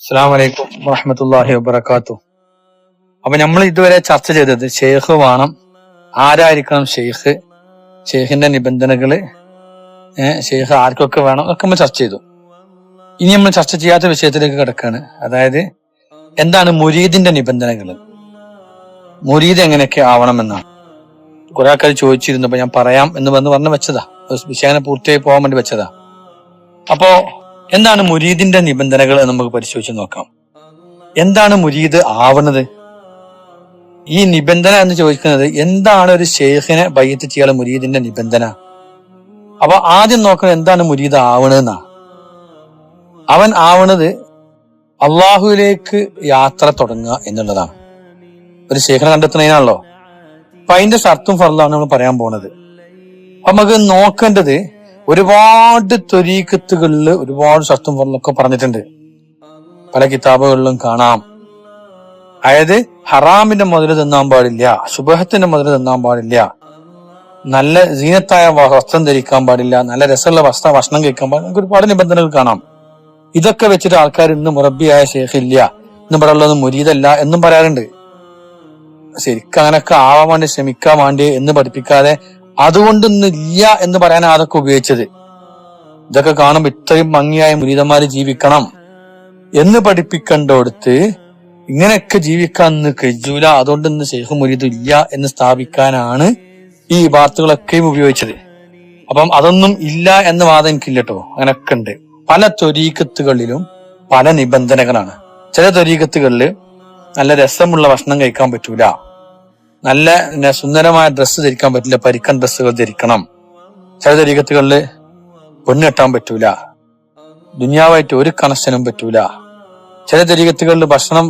അസ്സലാമു അലൈക്കും വറഹ്മത്തുള്ളാഹി വബറകാതുഹു. അപ്പൊ നമ്മൾ ഇതുവരെ ചർച്ച ചെയ്തത് ഷെയ്ഖ് വേണം, ആരായിരിക്കണം ഷെയ്ഖ്, ഷെയ്ഖിന്റെ നിബന്ധനകള്, ഷെയ്ഖ് ആർക്കൊക്കെ വേണം ഒക്കെ നമ്മൾ ചർച്ച ചെയ്തു. ഇനി നമ്മൾ ചർച്ച ചെയ്യാത്ത വിഷയത്തിലേക്ക് കിടക്കാണ്. അതായത് എന്താണ് മുരീദിന്റെ നിബന്ധനകൾ, മുരീദ് എങ്ങനെയൊക്കെ ആവണമെന്നാണ്. കുറെ ആൾക്കാർ ചോദിച്ചിരുന്നു. അപ്പൊ ഞാൻ പറയാം എന്ന് പറഞ്ഞ് വെച്ചതാ, വിഷയം പൂർത്തിയായി പോകാൻ വേണ്ടി വെച്ചതാ. അപ്പോ എന്താണ് മുരീദിന്റെ നിബന്ധനകൾ എന്ന് നമുക്ക് പരിശോധിച്ച് നോക്കാം. എന്താണ് മുരീദ് ആവണത്? ഈ നിബന്ധന എന്ന് ചോദിക്കുന്നത് എന്താണ് ഒരു ഷെയ്ഖിനെ ബയ്യത്ത് ചെയ്യാനുള്ള മുരീദിന്റെ നിബന്ധന. അപ്പൊ ആദ്യം നോക്കുന്നത് എന്താണ് മുരീദ് ആവണെന്നാ. അവൻ ആവണത് അള്ളാഹുവിലേക്ക് യാത്ര തുടങ്ങുക എന്നുള്ളതാണ്. ഒരു ഷെയ്ഖിനെ കണ്ടെത്തുന്നതിനാണല്ലോ. അപ്പൊ അതിന്റെ ഷർത്തും ഫർളാണ് നമ്മൾ പറയാൻ പോണത്. അപ്പൊ നമുക്ക് നോക്കേണ്ടത്, ഒരുപാട് ത്വരീഖത്തുകളിൽ ഒരുപാട് ഷർത്തും ഫർളൊക്കെ പറഞ്ഞിട്ടുണ്ട്, പല കിതാബുകളിലും കാണാം. അതായത് ഹറാമിന്റെ മുതല് തിന്നാൻ പാടില്ല, ശുബഹത്തിന്റെ മുതല് തിന്നാൻ പാടില്ല, നല്ല സീനത്തായ വസ്ത്രം ധരിക്കാൻ പാടില്ല, നല്ല രസമുള്ള ഭക്ഷണം കഴിക്കാൻ പാടില്ല, നമുക്ക് ഒരുപാട് നിബന്ധനകൾ കാണാം. ഇതൊക്കെ വെച്ചിട്ട് ആൾക്കാർ ഇന്ന് മുറബിയായ ഷെയ്ഖ് ഇല്ല, ഇന്ന് ഇവിടെ ഉള്ളത് മുരീദല്ല എന്നും പറയാറുണ്ട്. ശരിക്കും അങ്ങനൊക്കെ ആവാൻ വേണ്ടി ശ്രമിക്കാൻ വേണ്ടി എന്ന് പഠിപ്പിക്കാതെ അതുകൊണ്ടൊന്നും ഇല്ല എന്ന് പറയാനാണ് അതൊക്കെ ഉപയോഗിച്ചത്. ഇതൊക്കെ കാണുമ്പോൾ ഇത്രയും ഭംഗിയായ മുരീദന്മാര് ജീവിക്കണം എന്ന് പഠിപ്പിക്കേണ്ടടുത്ത് ഇങ്ങനെയൊക്കെ ജീവിക്കാൻ കഴിയൂല, അതുകൊണ്ട് ഇന്ന് ഷെയ്ഖ് മുരീദ് ഇല്ല എന്ന് സ്ഥാപിക്കാനാണ് ഈ വാർത്തകളൊക്കെയും ഉപയോഗിച്ചത്. അപ്പം അതൊന്നും ഇല്ല എന്ന വാദം എനിക്കില്ലട്ടോ. അങ്ങനെയൊക്കെ ഉണ്ട്. പല ത്വരീഖത്തുകളിലും പല നിബന്ധനകളാണ്. ചില ത്വരീഖത്തുകളില് നല്ല രസമുള്ള ഭക്ഷണം കഴിക്കാൻ പറ്റൂല, നല്ല സുന്ദരമായ ഡ്രസ്സ് ധരിക്കാൻ പറ്റില്ല, പരിക്കൻ ഡ്രസ്സുകൾ ധരിക്കണം. ചില ത്വരീഖത്തുകളില് പൊന്ന് കെട്ടാൻ പറ്റൂല, ദുനിയാവായിട്ട് ഒരു കണക്ഷനും പറ്റൂല. ചില ത്വരീഖത്തുകളിൽ ഭക്ഷണം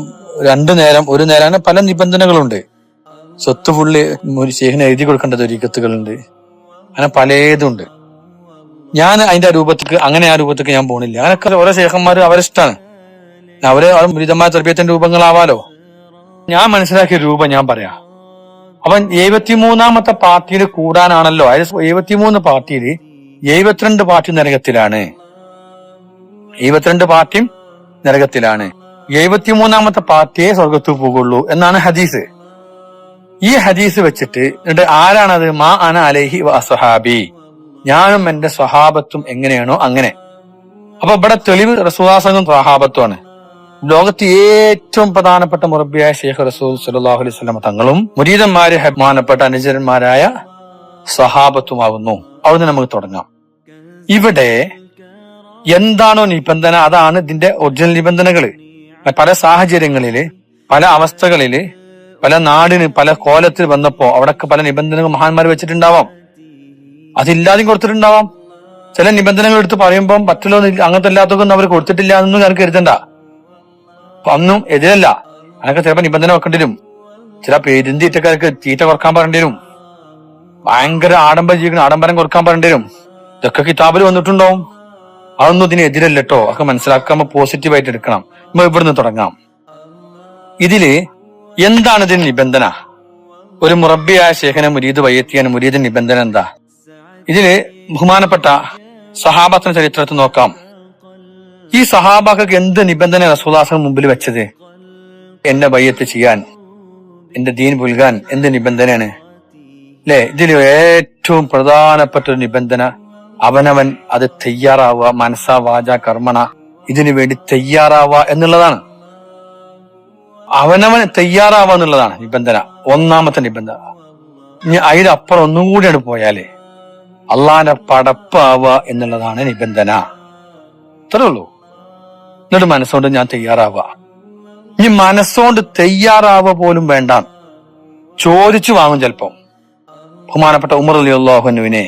2 നേരം 1 നേരം, അങ്ങനെ പല നിബന്ധനകളുണ്ട്. സ്വത്ത് ഫുള്ള് ഷെയ്ഖിന് എഴുതി കൊടുക്കേണ്ട ത്വരീഖത്തുകളുണ്ട്. അങ്ങനെ പലതുണ്ട്. ഞാൻ അതിന്റെ ആ രൂപത്തേക്ക് ഞാൻ പോണില്ല. അങ്ങനൊക്കെ ഓരോ ഷെയ്ഖന്മാര് അവരിഷ്ടാണ്, അവര് മുരീദന്മാർ തർബിയത്തിന്റെ രൂപങ്ങളാവാലോ. ഞാൻ മനസ്സിലാക്കിയ രൂപം ഞാൻ പറയാം. അവൻ 73ാമത്തെ പാർട്ടിയിൽ കൂടാനാണല്ലോ. അതായത് 73 പാർട്ടിയിൽ 72 പാർട്ടി നരകത്തിലാണ്. 72 പാർട്ടിയും നരകത്തിലാണ്. 73ാമത്തെ പാർട്ടിയെ സ്വർഗത്തു പോകുള്ളൂ എന്നാണ് ഹദീസ്. ഈ ഹദീസ് വെച്ചിട്ട് ആരാണത്? മാ അന അലൈഹി വഅസ്ഹാബി, ഞാനും എന്റെ സ്വഹാബത്തും എങ്ങനെയാണോ അങ്ങനെ. അപ്പൊ ഇവിടെ തെളിവ് റസൂലുള്ളാഹിയും സ്വഹാബത്തുമാണ്. ലോകത്ത് ഏറ്റവും പ്രധാനപ്പെട്ട മുറബിയായ ഷെയ്ഖ് റസൂൽ സല്ലല്ലാഹു അലൈഹി വസല്ലം തങ്ങളും മുരീദന്മാര് ബഹുമാനപ്പെട്ട അനുചരന്മാരായ സ്വഹാബത്തുമാകുന്നു. അവിടുന്ന് നമുക്ക് തുടങ്ങാം. ഇവിടെ എന്താണോ നിബന്ധന, അതാണ് ഇതിന്റെ ഒറിജിനൽ നിബന്ധനകള്. പല സാഹചര്യങ്ങളില്, പല അവസ്ഥകളില്, പല നാടിന് പല കോലത്തിൽ വന്നപ്പോ അവിടൊക്കെ പല നിബന്ധനകൾ മഹാന്മാർ വെച്ചിട്ടുണ്ടാവാം. അതില്ലാതെയും കൊടുത്തിട്ടുണ്ടാവാം. ചില നിബന്ധനകൾ എടുത്ത് പറയുമ്പോൾ മറ്റുള്ള അങ്ങനത്തെ എല്ലാത്തൊന്നും അവർ കൊടുത്തിട്ടില്ല എന്നൊന്നും ഞാൻ കരുതണ്ട. ഒന്നും എതിരല്ല. അതൊക്കെ ചിലപ്പോ നിബന്ധന വെക്കേണ്ടി വരും. ചില പെരുന്തീറ്റക്കാർക്ക് തീറ്റ കുറക്കാൻ പറയേണ്ടി വരും. ഭയങ്കര ആഡംബരം കുറക്കാൻ പറയേണ്ടി വരും. ഇതൊക്കെ കിതാബിൽ വന്നിട്ടുണ്ടാവും. അതൊന്നും ഇതിന് എതിരല്ലോ. ഒക്കെ മനസ്സിലാക്കാൻ പോസിറ്റീവായിട്ട് എടുക്കണം. നമ്മൾ ഇവിടുന്ന് തുടങ്ങാം. ഇതില് എന്താണ് ഇതിന് നിബന്ധന? ഒരു മുറബിയായ ഷെയ്ഖിനെ മുരീദ് ബയ്യത്ത് മുരീദിന്റെ നിബന്ധന എന്താ? ഇതില് ബഹുമാനപ്പെട്ട സഹാബത്തിന്റെ ചരിത്രത്തിൽ നോക്കാം. ഈ സഹാബാക്കൾക്ക് എന്ത് നിബന്ധന റസൂലുള്ളാഹിയുടെ മുമ്പിൽ വെച്ചത്? എന്നെ ബയ്യത്ത് ചെയ്യാൻ, എന്റെ ദീൻ പുൽകാൻ എന്ത് നിബന്ധനയാണ് അല്ലെ? ഇതിൽ ഏറ്റവും പ്രധാനപ്പെട്ട ഒരു നിബന്ധന അവനവൻ അത് തയ്യാറാവുക, മനസ്സാ വാച കർമ്മണ, ഇതിനു വേണ്ടി തയ്യാറാവുക എന്നുള്ളതാണ്. അവനവൻ തയ്യാറാവുക എന്നുള്ളതാണ് നിബന്ധന, ഒന്നാമത്തെ നിബന്ധന. ഇനി അതിലപ്പുറം ഒന്നും കൂടിയാണ് പോയാലേ അള്ളാന്റെ പടപ്പാവുക എന്നുള്ളതാണ് നിബന്ധന. ഇത്രേ ഉള്ളൂ. എന്നിട്ട് മനസ്സുകൊണ്ട് ഞാൻ തയ്യാറാവുക. ഇനി മനസ്സുകൊണ്ട് തയ്യാറാവുക പോലും വേണ്ട, ചോദിച്ചു വാങ്ങും. ചിലപ്പോ ബഹുമാനപ്പെട്ട ഉമർ റളിയല്ലാഹു അൻഹുവിനെ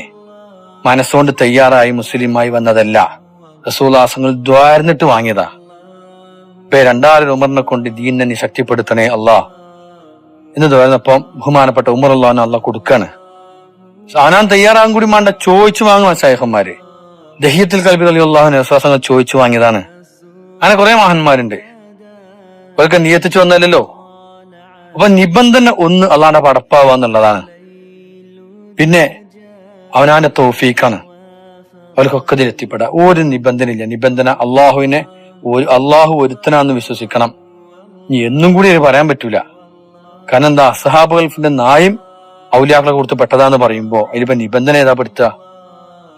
മനസ്സുകൊണ്ട് തയ്യാറായി മുസ്ലിമായി വന്നതല്ല, റസൂലുള്ളാഹി ദ്വാരന്നിട്ട് വാങ്ങിയതാ. ഇപ്പൊ 2 ഉമറിനെ കൊണ്ട് ദീനിനെ നീ ശക്തിപ്പെടുത്തണേ അല്ലാ എന്ന് ദ്വാരന്നപ്പം ബഹുമാനപ്പെട്ട ഉമർ റളിയല്ലാഹു അൻഹു കൊടുക്കാണ്. അവനാൻ തയ്യാറാകാൻ കൂടി വേണ്ട, ചോദിച്ചു വാങ്ങും ശൈഖന്മാര്. ദഹിയത്തുൽ ഖൽബി റളിയല്ലാഹു അൻഹു റസൂലുള്ളാഹി ചോദിച്ചു വാങ്ങിയതാണ്. അങ്ങനെ കുറെ മഹാന്മാരുണ്ട്. അവർക്ക് നിയത്തിച്ചു വന്നല്ലോ. അപ്പൊ നിബന്ധന ഒന്ന് അള്ളാന്റെ പടപ്പാവുക എന്നുള്ളതാണ്. പിന്നെ അവനാന്റെ തൗഫീഖാണ് അവർക്കൊക്കെ ഇതിലെത്തിപ്പെടാം. ഒരു നിബന്ധന ഇല്ല. നിബന്ധന അള്ളാഹുവിനെ അള്ളാഹു ഒരുത്തനാന്ന് വിശ്വസിക്കണം. ഇനി എന്നും കൂടി പറയാൻ പറ്റൂല. കാരണം എന്താ, അസ്ഹാബ് ഗൾഫിന്റെ നായും ഔലിയാക്കളെ കൊടുത്ത് പെട്ടതാന്ന് പറയുമ്പോ അതിലിപ്പോ നിബന്ധന ഏതാ പെടുത്തുക?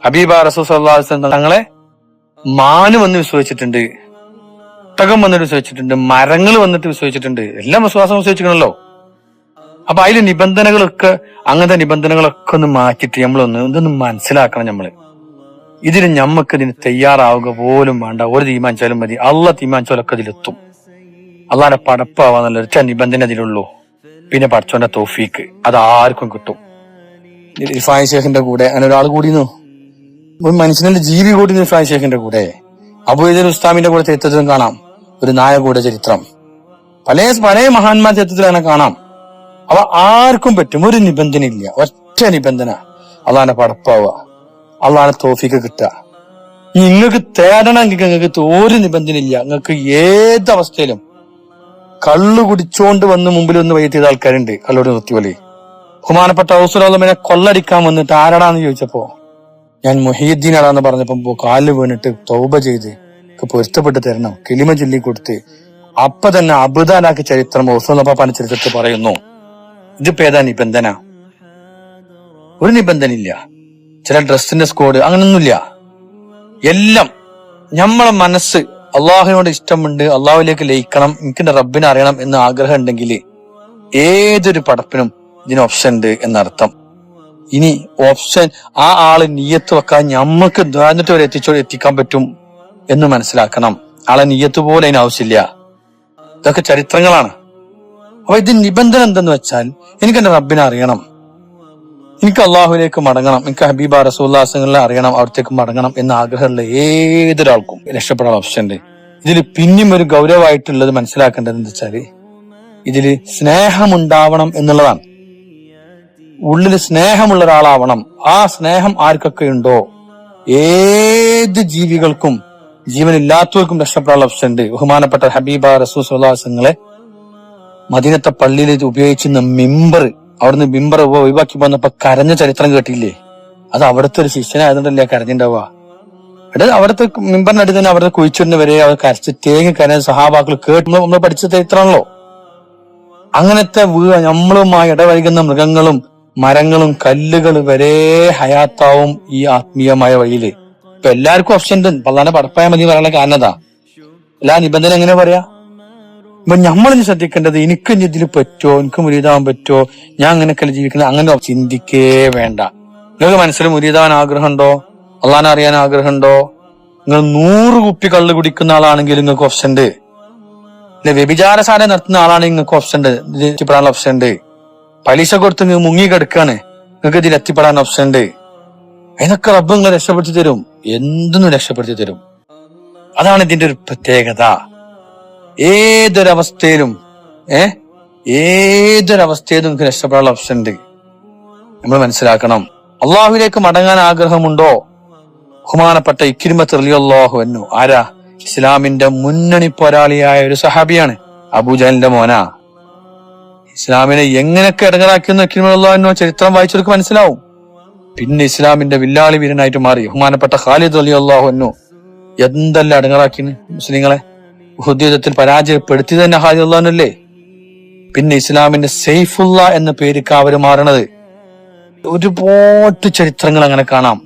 ഹബീബ റസൂൽ സല്ലല്ലാഹു അലൈഹി വസല്ലം തങ്ങളെ മാന് വന്ന് വിശ്വസിച്ചിട്ടുണ്ട്, ഒട്ടകം വന്നിട്ട് വിശ്വസിച്ചിട്ടുണ്ട്, മരങ്ങൾ വന്നിട്ട് വിശ്വസിച്ചിട്ടുണ്ട്, എല്ലാം വിശ്വാസം വിശ്വസിക്കണല്ലോ. അപ്പൊ അതില് നിബന്ധനകളൊക്കെ, അങ്ങനത്തെ നിബന്ധനകളൊക്കെ ഒന്ന് മാറ്റിട്ട് ഇതൊന്ന് മനസ്സിലാക്കണം. ഇതിന് ഞമ്മക്ക് ഇതിന് തയ്യാറാവുക പോലും വേണ്ട. ഒരു തീരുമാനിച്ചാലും മതി, അള്ളാഹ് തീരുമാനിച്ചാലൊക്കെ ഇതിലെത്തും. അള്ളാന്റെ പടപ്പാവാന്നുള്ള ഒറ്റ നിബന്ധന അതിലുള്ളൂ. പിന്നെ പടച്ചോന്റെ തൗഫീക്ക് അത് ആർക്കും കിട്ടും. ഇർഫാൻ ഷേഖിന്റെ കൂടെ അങ്ങനെ ഒരാൾ കൂടിയിരുന്നു, ഒരു മനുഷ്യന്റെ ജീവി കൂടി ഇർഫാൻ ഷേഖിന്റെ കൂടെ. അബൂഇദ് ഉസ്താമിന്റെ കൂടെ ചരിത്രത്തിലും കാണാം ഒരു നായ കൂടെ ചരിത്രം. പല മഹാന്മാർ ചരിത്രത്തിൽ അങ്ങനെ കാണാം. അവ ആർക്കും പറ്റും, ഒരു നിബന്ധന ഇല്ല. ഒറ്റ നിബന്ധന, അള്ളാന്റെ പടപ്പാവുക, അള്ളാന്റെ തൗഫീക്ക് കിട്ടുക. നിങ്ങൾക്ക് തേടണമെങ്കിൽ നിങ്ങൾക്ക് ഒരു നിബന്ധന ഇല്ല. നിങ്ങൾക്ക് ഏത് അവസ്ഥയിലും കള്ളു കുടിച്ചോണ്ട് വന്ന് മുമ്പിൽ ഒന്ന് വെയിറ്റ് ചെയ്ത ആൾക്കാരുണ്ട്, കള്ളോട് നിർത്തിപോലെ. ബഹുമാനപ്പെട്ട ഔസുലമിനെ കൊള്ളടിക്കാൻ വന്നിട്ട് ആരാടാന്ന് ചോദിച്ചപ്പോ ഞാൻ മുഹീദ്ദീൻ ആടാന്ന് പറഞ്ഞപ്പോ കാല് വീണിട്ട് തൗബ ചെയ്ത് പൊരുത്തപ്പെട്ട് തരണം, കിളിമ ചൊല്ലി കൊടുത്ത് അപ്പൊ തന്നെ അബുദാലാക്കി ചരിത്രം ഔസുലപ്പാന്റെ ചരിത്രത്തിൽ പറയുന്നു. ഇതിപ്പോ ഏതാ നിബന്ധന? ഒരു നിബന്ധന ഇല്ല. ചില ഡ്രസ്സിന്റെ സ്കോഡ് അങ്ങനൊന്നുമില്ല. എല്ലാം നമ്മളെ മനസ്സ് അള്ളാഹുവിനോട് ഇഷ്ടമുണ്ട്, അള്ളാഹുവിലേക്ക് ലയിക്കണം, എനിക്ക് റബ്ബിനെ അറിയണം എന്ന ആഗ്രഹം ഉണ്ടെങ്കിൽ ഏതൊരു പടപ്പിനും ഇതിന് ഓപ്ഷൻ ഉണ്ട് എന്നർത്ഥം. ഇനി ഓപ്ഷൻ ആ ആള് നിയ്യത്ത് വെക്കാൻ ഞമ്മക്ക് ദ്വാരന്നിട്ട് വരെ എത്തിക്കാൻ പറ്റും എന്ന് മനസ്സിലാക്കണം. ആളെ നിയ്യത്ത് പോലെ അതിന് ആവശ്യമില്ല. ഇതൊക്കെ ചരിത്രങ്ങളാണ്. അപ്പൊ ഇത് നിബന്ധന എന്തെന്ന് വെച്ചാൽ എനിക്ക് എന്റെ റബ്ബിനെ അറിയണം, എനിക്ക് അള്ളാഹുവിലേക്ക് മടങ്ങണം, എനിക്ക് ഹബീബ റസൂലുള്ളാഹിനെ അറിയണം, അവിടത്തേക്ക് മടങ്ങണം എന്ന ആഗ്രഹമുള്ള ഏതൊരാൾക്കും രക്ഷപ്പെടാൻ ഓപ്ഷൻ ഉണ്ട്. ഇതിൽ പിന്നെയും ഒരു ഗൗരവമായിട്ടുള്ളത് മനസ്സിലാക്കേണ്ടത് എന്താ വെച്ചാല് ഇതില് സ്നേഹമുണ്ടാവണം എന്നുള്ളതാണ്. ഉള്ളിൽ സ്നേഹമുള്ള ഒരാളാവണം. ആ സ്നേഹം ആർക്കൊക്കെ ഉണ്ടോ ഏത് ജീവികൾക്കും ജീവനില്ലാത്തവർക്കും രക്ഷപ്പെടാനുള്ള ഓപ്ഷൻ ഉണ്ട്. ബഹുമാനപ്പെട്ട ഹബീബ റസൂൽ സ്വല്ലല്ലാഹു അലൈഹി വസല്ലം മദീനത്തെ പള്ളിയിൽ ഉപയോഗിച്ചിരുന്ന മിമ്പർ, അവിടുന്ന് മിമ്പർ ഒഴിവാക്കി പോന്നപ്പോ കരഞ്ഞ ചരിത്രം കേട്ടില്ലേ? അത് അവിടുത്തെ ഒരു ശിഷ്യനായതുകൊണ്ടല്ലേ കരഞ്ഞിണ്ടാവുക. അവിടുത്തെ മിമ്പറിനടുത്ത് തന്നെ അവിടുത്തെ കുഴിച്ചുവിടുന്ന വരെ അവർ കരച്ച് തേങ്ങി കരഞ്ഞ സഹാബാക്കൾ കേട്ട് നമ്മൾ പഠിച്ച ചരിത്രമാണല്ലോ. അങ്ങനത്തെ നമ്മളുമായി ഇടവഴുകുന്ന മൃഗങ്ങളും മരങ്ങളും കല്ലുകൾ വരെ ഹയാത്താവും ഈ ആത്മീയമായ വഴിയില്. ഇപ്പൊ എല്ലാവർക്കും ഓപ്ഷൻ ഉണ്ട്. പള്ളാന്റെ പടപ്പായ മതി പറയാനുള്ള കാരണതാ. എല്ലാ നിബന്ധന എങ്ങനെ പറയാ? അപ്പൊ നമ്മളിനി ശ്രദ്ധിക്കേണ്ടത് എനിക്ക് ഇതിൽ പറ്റുമോ, എനിക്ക് മുരീദാവാൻ പറ്റുമോ, ഞാൻ അങ്ങനെയൊക്കെ ജീവിക്കുന്നത്, അങ്ങനെ ചിന്തിക്കേ വേണ്ട. നിങ്ങൾക്ക് മനസ്സിൽ മുരീദാവാൻ ആഗ്രഹമുണ്ടോ, അള്ളാനെ അറിയാൻ ആഗ്രഹമുണ്ടോ? നിങ്ങൾ 100 കുപ്പി കള്ള് കുടിക്കുന്ന ആളാണെങ്കിൽ നിങ്ങൾക്ക് ഓപ്ഷൻ ഉണ്ട്. വ്യഭിചാരശാല നടത്തുന്ന ആളാണെങ്കിൽ നിങ്ങൾക്ക് ഓപ്ഷൻ ഉണ്ട്, ഇതിൽ എത്തിപ്പെടാനുള്ള ഓപ്ഷൻ ഉണ്ട്. പലിശ കൊടുത്ത് നിങ്ങൾ മുങ്ങി കിടക്കാണ്, നിങ്ങൾക്ക് ഇതിൽ എത്തിപ്പെടാൻ ഓപ്ഷൻ ഉണ്ട്. അതിനൊക്കെ റബ്ബ് നിങ്ങളെ രക്ഷപ്പെടുത്തി തരും, എന്തൊന്നും രക്ഷപ്പെടുത്തി തരും. അതാണ് ഇതിന്റെ ഒരു പ്രത്യേകത. ഏതൊരവസ്ഥയിലും നിങ്ങൾക്ക് രക്ഷപ്പെടാനുള്ള ഓപ്ഷൻ ഉണ്ട്. നമ്മൾ മനസ്സിലാക്കണം. അള്ളാഹുവിലേക്ക് മടങ്ങാൻ ആഗ്രഹമുണ്ടോ? ബഹുമാനപ്പെട്ട ഇക്രിമത്ത് റളിയല്ലാഹു അൻഹു ആരാ? ഇസ്ലാമിന്റെ മുന്നണി പോരാളിയായ ഒരു സഹാബിയാണ്. അബൂജഹലിന്റെ മോനാ. ഇസ്ലാമിനെ എങ്ങനെയൊക്കെ ഇടങ്ങറാക്കിയെന്ന് ഇക്രിമത്ത് റളിയല്ലാഹു അൻഹു ചരിത്രം വായിച്ചവർക്ക് മനസ്സിലാവും. പിന്നെ ഇസ്ലാമിന്റെ വില്ലാളി വീരനായിട്ട് മാറി. ബഹുമാനപ്പെട്ട ഖാലിദ് റളിയല്ലാഹു അൻഹു എന്തെല്ലാം ഇടങ്ങറാക്കിന് മുസ്ലിങ്ങളെ. ഉഹദ് യുദ്ധത്തിൽ പരാജയപ്പെടുത്തി തന്നെ ഖാലിദ് റളിയല്ലാഹു അൻഹു അല്ലേ. പിന്നെ ഇസ്ലാമിന്റെ സൈഫുള്ള എന്ന പേരിക്ക് അവര് മാറണത്. ഒരുപാട് ചരിത്രങ്ങൾ അങ്ങനെ കാണാം.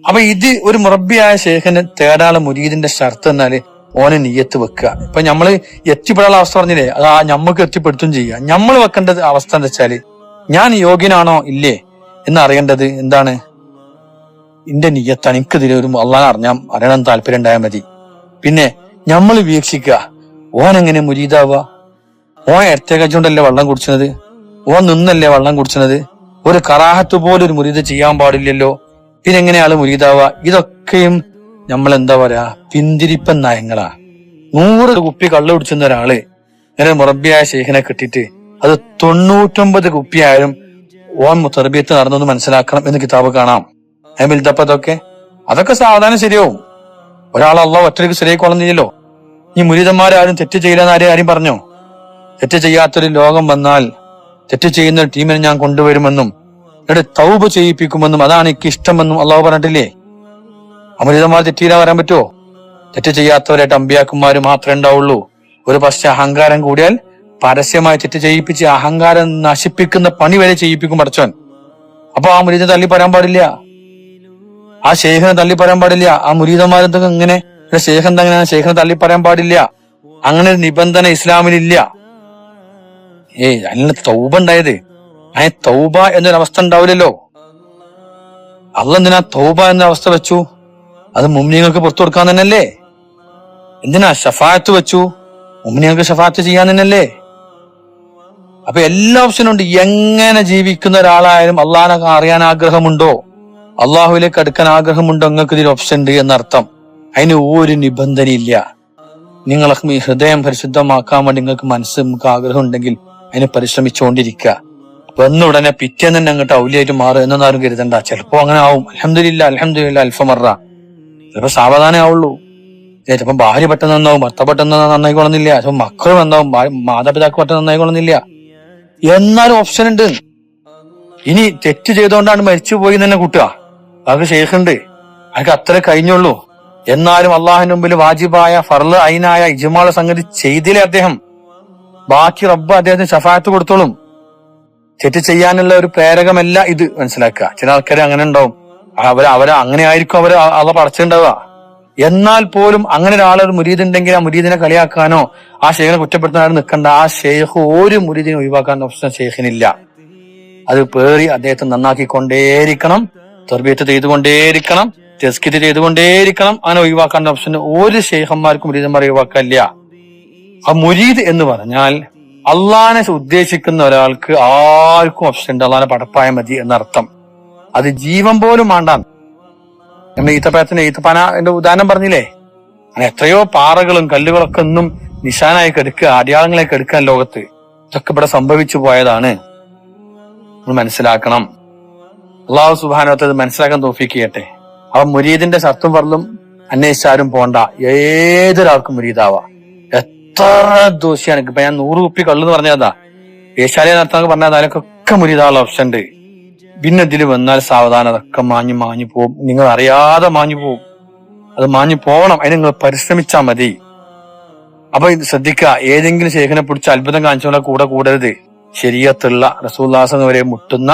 അപ്പൊ ഇത് ഒരു മുറബിയായ ശേഖന് തേടാളെ മുരീദിന്റെ ഷർത്ത് എന്നാല് ഓനെ നിയ്യത്ത് വെക്കുക. ഇപ്പൊ നമ്മള് എത്തിപ്പെടാനുള്ള അവസ്ഥ പറഞ്ഞില്ലേ, അത് ഞമ്മക്ക് എത്തിപ്പെടുത്തും ചെയ്യുക. നമ്മൾ വെക്കേണ്ടത് അവസ്ഥ എന്താ വെച്ചാല് ഞാൻ യോഗ്യനാണോ ഇല്ലേ എന്ന് അറിയേണ്ടത് എന്താണ്? എന്റെ നിയ്യത്താണ്. എനിക്കിതിൽ ഒരു അള്ളാനെ അറിയണം താല്പര്യം ഉണ്ടായാൽ മതി. പിന്നെ നമ്മൾ വീക്ഷിക്കുക, ഓൻ എങ്ങനെ മുരീദാവുക? ഓൻ ഇരട്ടേക്കച്ചുകൊണ്ടല്ലേ വെള്ളം കുടിച്ചത്, ഓൻ നിന്നല്ലേ വെള്ളം കുടിച്ചത്, ഒരു കറാഹത്ത് പോലും ഒരു മുരീദ് ചെയ്യാൻ പാടില്ലല്ലോ, പിന്നെ എങ്ങനെയാള് മുരീദാവുക? ഇതൊക്കെയും നമ്മൾ എന്താ പറയാ, പിന്തിരിപ്പൻ നയങ്ങളാ. 100 കുപ്പി കള്ളു കുടിച്ചുന്ന ഒരാള് ഇങ്ങനെ മുറബിയായ ശേഖനെ കിട്ടിയിട്ട് അത് 99 കുപ്പിയായാലും ഓൻ മുത്തറബിയത്ത് നടന്നു മനസ്സിലാക്കണം എന്ന് കിതാബ് കാണാം. അതൊക്കെ സാവധാനം ശരിയാവും. ഒരാൾ അള്ളാഹു ഒറ്റയ്ക്ക് ശരിയായിക്കൊള്ളുന്നില്ലല്ലോ. ഈ മുരീദന്മാരും തെറ്റ് ചെയ്യില്ലെന്ന് ആരും പറഞ്ഞോ? തെറ്റ് ചെയ്യാത്തൊരു ലോകം വന്നാൽ തെറ്റ് ചെയ്യുന്ന ഒരു ടീമിനെ ഞാൻ കൊണ്ടുവരുമെന്നും എന്നിട്ട് തൗബ ചെയ്യിപ്പിക്കുമെന്നും അതാണ് എനിക്ക് ഇഷ്ടമെന്നും അള്ളാഹു പറഞ്ഞിട്ടില്ലേ? അമുരീദന്മാർ തെറ്റിയില്ല പറയാൻ പറ്റുമോ? തെറ്റ് ചെയ്യാത്തവരായിട്ട് അമ്പിയാക്കന്മാര് മാത്രമേ ഉണ്ടാവുള്ളൂ. ഒരു പക്ഷെ അഹങ്കാരം കൂടിയാൽ പരസ്യമായി തെറ്റ് ചെയ്യിപ്പിച്ച് അഹങ്കാരം നശിപ്പിക്കുന്ന പണി വരെ ചെയ്യിപ്പിക്കും പടച്ചോൻ. അപ്പൊ ആ മുരീദിനെ തള്ളി പറയാൻ പാടില്ല, ആ ശേഖനെ തള്ളി പറയാൻ പാടില്ല. ആ മുരീദന്മാരെന്തൊക്കെ ഇങ്ങനെ ശേഖൻ എന്തെങ്ങനെയാണ്, ശേഖനെ തള്ളി പറയാൻ പാടില്ല. അങ്ങനെ ഒരു നിബന്ധന ഇസ്ലാമിലില്ല. അതിന് തൗബ ഉണ്ടായത്. അതിന് തൗബ എന്നൊരവസ്ഥ ഉണ്ടാവില്ലല്ലോ. അള്ളാഹ് എന്തിനാ തൗബ എന്ന അവസ്ഥ വെച്ചു? അത് മുഅ്മിനീങ്ങൾക്ക് പുറത്തു കൊടുക്കാൻ തന്നെയല്ലേ. എന്തിനാ ശഫാഅത്ത് വെച്ചു? മുഅ്മിനീങ്ങൾക്ക് ശഫാഅത്ത് ചെയ്യാൻ തന്നെയല്ലേ. അപ്പൊ എല്ലാ ഓപ്ഷനും ഉണ്ട്. എങ്ങനെ ജീവിക്കുന്ന ഒരാളായാലും അള്ളാഹിനെ അറിയാൻ ആഗ്രഹമുണ്ടോ, അള്ളാഹുവിലേക്ക് അടുക്കാൻ ആഗ്രഹമുണ്ടോ, നിങ്ങൾക്ക് ഇതിൽ ഓപ്ഷൻ ഉണ്ട് എന്നർത്ഥം. അതിന് ഒരു നിബന്ധനയില്ല. നിങ്ങൾക്ക് ഈ ഹൃദയം പരിശുദ്ധമാക്കാൻ വേണ്ടി നിങ്ങൾക്ക് നമുക്ക് ആഗ്രഹം ഉണ്ടെങ്കിൽ അതിന് പരിശ്രമിച്ചുകൊണ്ടിരിക്കുക. വന്ന ഉടനെ പിറ്റേന്ന് തന്നെ അങ്ങോട്ട് ഔലിയായിട്ട് മാറുക എന്നൊന്നും കരുതണ്ട. ചിലപ്പോ അങ്ങനെ ആവും. അൽഹംദുലില്ലാ അൽഫമറ. ചിലപ്പോ സാവധാനം ആവുള്ളൂ. ചിലപ്പോ ഭാര്യ പെട്ടെന്ന് നന്നാവും, ഭർത്താവ് പെട്ടെന്ന് നന്നായിക്കൊള്ളുന്നില്ല. ചിലപ്പോ മക്കൾ നന്നാവും, മാതാപിതാക്കൾ പെട്ടെന്ന് നന്നായിക്കൊള്ളുന്നില്ല. എന്നാലും ഓപ്ഷൻ ഉണ്ട്. ഇനി തെറ്റ് ചെയ്തുകൊണ്ടാണ് മരിച്ചുപോയി തന്നെ കൂട്ടുക, അതൊക്കെ ശേഖുണ്ട്, അതൊക്കെ അത്ര കഴിഞ്ഞുള്ളൂ. എന്നാലും അള്ളാഹുവിന്റെ മുമ്പിൽ വാജിബായ ഫർള് ഐനായ ഇജ്മാള സംഗതി ചെയ്തില്ലേ അദ്ദേഹം, ബാക്കി റബ്ബ് അദ്ദേഹത്തിന് ശഫാഅത്ത് കൊടുത്തോളും. തെറ്റ് ചെയ്യാനുള്ള ഒരു പ്രേരകമല്ല ഇത്, മനസ്സിലാക്കുക. ചില ആൾക്കാർ അങ്ങനെ ഉണ്ടാവും, അവരെ അങ്ങനെ ആയിരിക്കും അവ പടച്ചിട്ടുണ്ടാവുക. എന്നാൽ പോലും അങ്ങനെ ഒരാളൊരു മുരീദ് ഉണ്ടെങ്കിൽ ആ മുരീദിനെ കളിയാക്കാനോ ആ ഷെയ്ഖിനെ കുറ്റപ്പെടുത്താനോ നിൽക്കണ്ട. ആ ഷെയ്ഖ് ഒരു മുരീദിനെ ഒഴിവാക്കാൻ ഓപ്ഷൻ ഷെയ്ഖിനില്ല. അത് പേറി അദ്ദേഹത്തെ നന്നാക്കിക്കൊണ്ടേയിരിക്കണം, തർബിയത്ത് ചെയ്തുകൊണ്ടേയിരിക്കണം, തെസ്കിത്ത് ചെയ്തുകൊണ്ടേയിരിക്കണം. അങ്ങനെ ഒഴിവാക്കാൻ ഓപ്ഷൻ ഒരു ഷെയ്ഖന്മാർക്കും മുരീദന്മാരെ ഒഴിവാക്കാനില്ല. ആ മുരീദ് എന്ന് പറഞ്ഞാൽ അള്ളാനെ ഉദ്ദേശിക്കുന്ന ഒരാൾക്ക് ആർക്കും ഓപ്ഷൻ ഉണ്ട്. അള്ളാനെ പടപ്പായ മതി എന്നർത്ഥം. അത് ജീവൻ പോലും വേണ്ടാൻ. നമ്മൾ ഈത്തപ്പന എന്റെ ഉദാഹരണം പറഞ്ഞില്ലേ, അങ്ങനെ എത്രയോ പാറകളും കല്ലുകളൊക്കെ ഒന്നും നിശാനായി കെടുക്കുക, അടയാളങ്ങളെ കെടുക്കാൻ ലോകത്ത്. ഇതൊക്കെ ഇവിടെ സംഭവിച്ചു പോയതാണ്. നമ്മൾ മനസ്സിലാക്കണം. അള്ളാഹു സുബ്ഹാനഹു വ തആല മനസ്സിലാക്കാൻ തൗഫീഖ് ചെയ്യട്ടെ. അവ മുരീദിന്റെ ഷർത്തും ഫർളും അന്വേഷിച്ചാരും പോണ്ട, ഏതൊരാൾക്കും മുരീദാവാം. എത്ര ദോഷിയാണ്. ഇപ്പൊ ഞാൻ 100 കുപ്പി കള്ളെന്ന് പറഞ്ഞതാ, വേശാലയ നടത്താൻ പറഞ്ഞാൽ അതിനൊക്കെ മുരീദാനുള്ള ഓപ്ഷൻ ഉണ്ട്. പിന്നെ ഇതിൽ വന്നാൽ സാവധാനം അതൊക്കെ മാഞ്ഞു പോവും. നിങ്ങൾ അറിയാതെ മാഞ്ഞു പോവും. അത് മാഞ്ഞു പോകണം, അതിന് നിങ്ങൾ പരിശ്രമിച്ചാൽ മതി. അപ്പൊ ഇത് ശ്രദ്ധിക്കുക, ഏതെങ്കിലും ശേഖനെ പിടിച്ച് അത്ഭുതം കാണിച്ചോളെ കൂടെ കൂടരുത്. ശരീഅത്തുള്ള റസൂലുള്ളാഹി വരെ മുട്ടുന്ന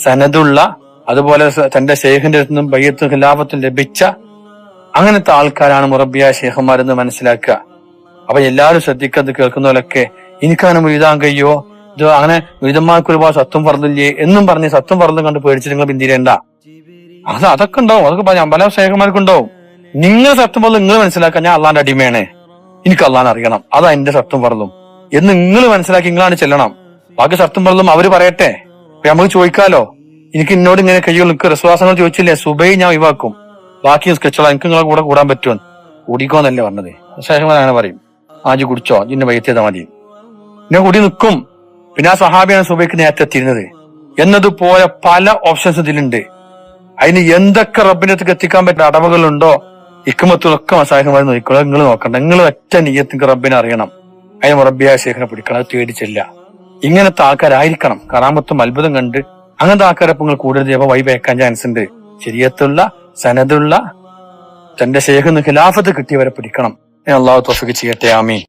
സനദുള്ള, അതുപോലെ തന്റെ ശേഖിന്റെ അടുത്ത് നിന്നും ബയ്യത്തും ഖിലാഫത്തും ലഭിച്ച അങ്ങനത്തെ ആൾക്കാരാണ് മുറബിയായ ശേഖന്മാരെന്ന് മനസ്സിലാക്കുക. അപ്പൊ എല്ലാവരും ശ്രദ്ധിക്കുന്നത് കേൾക്കുന്നവരൊക്കെ എനിക്കങ്ങനെ മുരീദാൻ കഴിയോ, ഇത് അങ്ങനെ മുരീദന്മാർക്ക് ഒരുപാട് സത്വം ഫർദില്ലേ എന്നും പറഞ്ഞ് സത്വം ഫർദും കണ്ട് പേടിച്ചിട്ട് നിങ്ങൾ പിന്തിരേണ്ട. അതൊക്കെ ഉണ്ടാവും, അതൊക്കെ പല ശേഖന്മാർക്കുണ്ടാവും. നിങ്ങൾ സത്വം ഫർദ് നിങ്ങൾ മനസ്സിലാക്കാൻ ഞാൻ അള്ളാന്റെ അടിമയാണ്, എനിക്ക് അള്ളാനെ അറിയണം, അതാ എന്റെ സത്വം ഫർദും എന്ന് നിങ്ങൾ മനസ്സിലാക്കി നിങ്ങളാണ് ചെല്ലണം. ബാക്കി സത്വം ഫർദും അവര് പറയട്ടെ. നമുക്ക് ചോദിക്കാലോ, എനിക്ക് എന്നോട് ഇങ്ങനെ കഴിയുള്ളൂ, എനിക്ക് റസൂലുള്ളാഹിങ്ങൾ ചോദിച്ചില്ലേ സുബൈ ഞാൻ ഒഴിവാക്കും, ബാക്കി സ്കെച്ചോളാം, എനിക്ക് നിങ്ങളെ കൂടെ കൂടാൻ പറ്റുമോ? കൂടിക്കോന്നല്ലേ പറഞ്ഞത്. ശേഖന്മാർ അങ്ങനെ പറയും, ആജി കുടിച്ചോ, ജിന്നെ വൈദ്യത മതി, ഞാൻ കൂടി നിൽക്കും. പിന്നെ ആ സഹാബിയാണ് സുബൈക്ക് നേരത്തെ എത്തിയിരുന്നത് എന്നതുപോലെ പല ഓപ്ഷൻസ് ഇതിലുണ്ട്. അതിന് എന്തൊക്കെ റബ്ബിന്റെ അടുത്ത് എത്തിക്കാൻ പറ്റുന്ന അടവുകളുണ്ടോ ഇക്കുമത്തുകളൊക്കെ മസാഹിമാർ നോക്കിക്കോളാം. നിങ്ങൾ നോക്കണ്ട, നിങ്ങൾ ഒറ്റ നിയ്യത്ത് റബ്ബിനെ അറിയണം, അതിന് റബ്ബിയായ ശേഖനെ പിടിക്കണം, അത് തേടിച്ചില്ല. ഇങ്ങനത്തെ ആൾക്കാരായിരിക്കണം. കറാമത്തും അത്ഭുതം കണ്ട് അങ്ങനത്തെ ആൾക്കാരൊപ്പം നിങ്ങൾ കൂടുതൽ ചിലപ്പോൾ വൈബേക്കാൻ ചാൻസ് ഉണ്ട്. ശരീഅത്തുള്ള സനദുള്ള തന്റെ ശേഖിന് ഖിലാഫത്ത് കിട്ടിയവരെ പിടിക്കണം. അല്ലാഹു തൗഫീഖ് ചെയ്യട്ടെ. ആമീൻ.